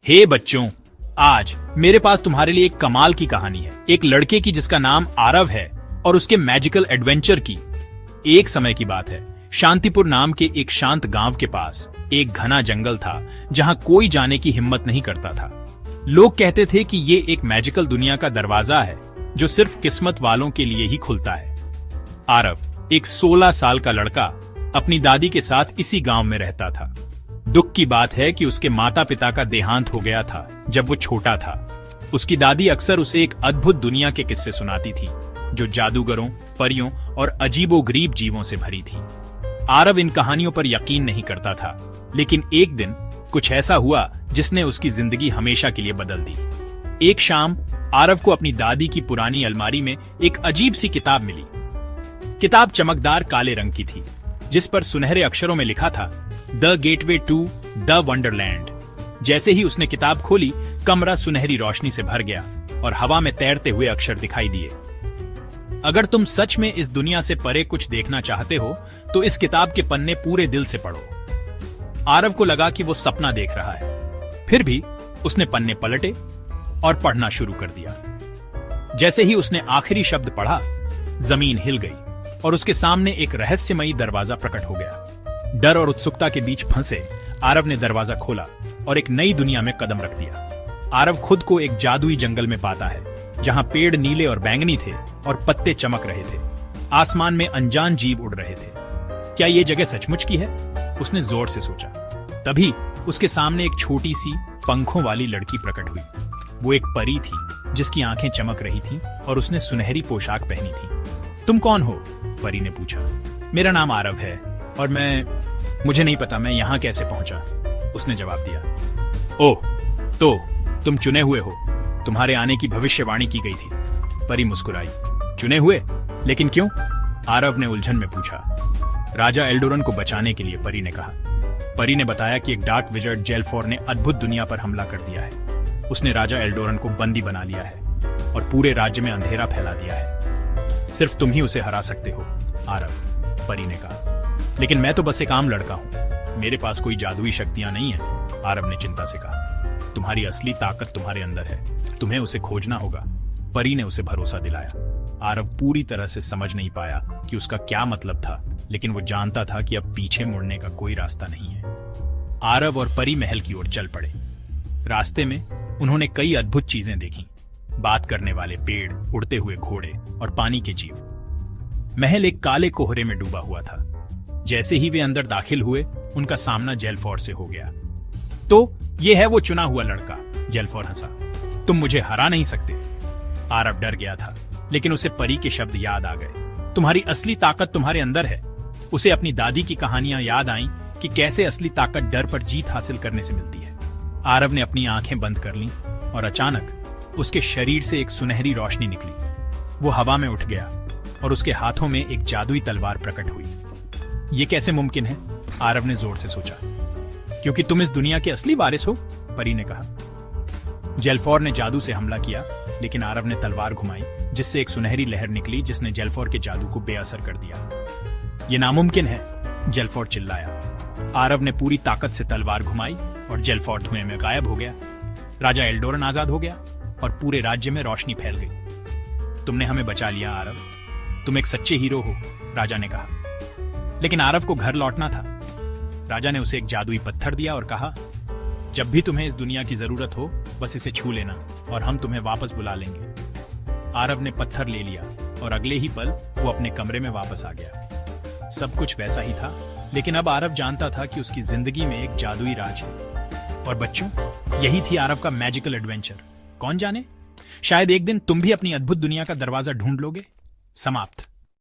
हे बच्चों, आज मेरे पास तुम्हारे लिए एक कमाल की कहानी है। एक लड़के की जिसका नाम आरव है और उसके मैजिकल एडवेंचर की। एक समय की बात है, शांतिपुर नाम के एक शांत गांव के पास एक घना जंगल था जहां कोई जाने की हिम्मत नहीं करता था। लोग कहते थे कि ये एक मैजिकल दुनिया का दरवाजा है जो सिर्फ किस्मत वालों के लिए ही खुलता है। आरव, एक 16 साल का लड़का, अपनी दादी के साथ इसी गांव में रहता था। दुख की बात है कि उसके माता पिता का देहांत हो गया था जब वो छोटा था। उसकी दादी अक्सर उसे एक अद्भुत दुनिया के किस्से सुनाती थी जो जादूगरों, परियों और अजीबोगरीब जीवों से भरी थी। आरव इन कहानियों पर यकीन नहीं करता था, लेकिन एक दिन कुछ ऐसा हुआ जिसने उसकी जिंदगी हमेशा के लिए बदल दी। एक शाम आरव को अपनी दादी की पुरानी अलमारी में एक अजीब सी किताब मिली। किताब चमकदार काले रंग की थी, जिस पर सुनहरे अक्षरों में लिखा था the gateway to the wonderland. जैसे ही उसने किताब खोली, कमरा सुनहरी रोशनी से भर गया और हवा में तैरते हुए अक्षर दिखाई दिए। अगर तुम सच में इस दुनिया से परे कुछ देखना चाहते हो तो इस किताब के पन्ने पूरे दिल से पढ़ो। आरव को लगा कि वो सपना देख रहा है। फिर भी उसने पन्ने पलटे और पढ़ना शुरू कर दिया। जैसे ही उसने आखिरी शब्द पढ़ा, जमीन हिल गई और उसके सामने एक रहस्यमयी दरवाजा प्रकट हो गया। डर और उत्सुकता के बीच फंसे आरव ने दरवाजा खोला और एक नई दुनिया में कदम रख दिया। आरव खुद को एक जादुई जंगल में पाता है जहां पेड़ नीले और बैंगनी थे और पत्ते चमक रहे थे। आसमान में अनजान जीव उड़ रहे थे। क्या ये जगह सचमुच की है? उसने जोर से सोचा। तभी उसके सामने एक छोटी सी पंखों वाली लड़की प्रकट हुई। वो एक परी थी जिसकी आंखें चमक रही थीं और उसने सुनहरी पोशाक पहनी थी। तुम कौन हो? परी ने पूछा। मेरा नाम आरव है और मुझे नहीं पता मैं यहाँ कैसे पहुंचा, उसने जवाब दिया। ओह, तो तुम चुने हुए हो। तुम्हारे आने की भविष्यवाणी की गई थी। परी मुस्कुराई। चुने हुए? लेकिन क्यों? आरव ने उलझन में पूछा। राजा एल्डोरन को बचाने के लिए, परी ने कहा। परी ने बताया कि एक डार्क विजर्ड जेलफोर ने अद्भुत दुनिया पर हमला कर दिया है। उसने राजा एल्डोरन को बंदी बना लिया है और पूरे राज्य में अंधेरा फैला दिया है। सिर्फ तुम ही उसे हरा सकते हो, आरव, परी ने कहा। लेकिन मैं तो बस एक आम लड़का हूं, मेरे पास कोई जादुई शक्तियां नहीं है, आरव ने चिंता से कहा। तुम्हारी असली ताकत तुम्हारे अंदर है, तुम्हें उसे खोजना होगा, परी ने उसे भरोसा दिलाया। आरव पूरी तरह से समझ नहीं पाया कि उसका क्या मतलब था, लेकिन वो जानता था कि अब पीछे मुड़ने का कोई रास्ता नहीं है। आरव और परी महल की ओर चल पड़े। रास्ते में उन्होंने कई अद्भुत चीजें देखी। बात करने वाले पेड़, उड़ते हुए घोड़े और पानी के जीव। महल एक काले कोहरे में डूबा हुआ था। जैसे ही वे अंदर दाखिल हुए, उनका सामना जेलफोर से हो गया। तो ये है वो चुना हुआ लड़का, जेलफोर हंसा। तुम मुझे हरा नहीं सकते। आरव डर गया था, लेकिन उसे परी के शब्द याद आ गए। तुम्हारी असली ताकत तुम्हारे अंदर है। उसे अपनी दादी की कहानियां याद आईं कि कैसे असली ताकत डर पर जीत हासिल करने से मिलती है। आरव ने अपनी आंखें बंद कर लीं और अचानक उसके शरीर से एक सुनहरी रोशनी निकली। वो हवा में उठ गया और उसके हाथों में एक जादुई तलवार प्रकट हुई। ये कैसे मुमकिन है? आरव ने जोर से सोचा। क्योंकि तुम इस दुनिया के असली वारिस हो, परी ने कहा। जेलफोर ने जादू से हमला किया, लेकिन आरव ने तलवार घुमाई जिससे एक सुनहरी लहर निकली जिसने जेलफोर के जादू को बेअसर कर दिया। ये नामुमकिन है, जेलफोर चिल्लाया। आरव ने पूरी ताकत से तलवार घुमाई और जेलफोर धुएं में गायब हो गया। राजा एल्डोरन आजाद हो गया और पूरे राज्य में रोशनी फैल गई। तुमने हमें बचा लिया आरव, तुम एक सच्चे हीरो हो, राजा ने कहा। लेकिन आरव को घर लौटना था। राजा ने उसे एक जादुई पत्थर दिया और कहा, जब भी तुम्हें इस दुनिया की जरूरत हो, बस इसे छू लेना और हम तुम्हें वापस बुला लेंगे। आरव ने पत्थर ले लिया और अगले ही पल वो अपने कमरे में वापस आ गया। सब कुछ वैसा ही था, लेकिन अब आरव जानता था कि उसकी जिंदगी में एक जादुई राज है। और बच्चों, यही थी आरव का मैजिकल एडवेंचर। कौन जाने, शायद एक दिन तुम भी अपनी अद्भुत दुनिया का दरवाजा ढूंढ लोगे। समाप्त।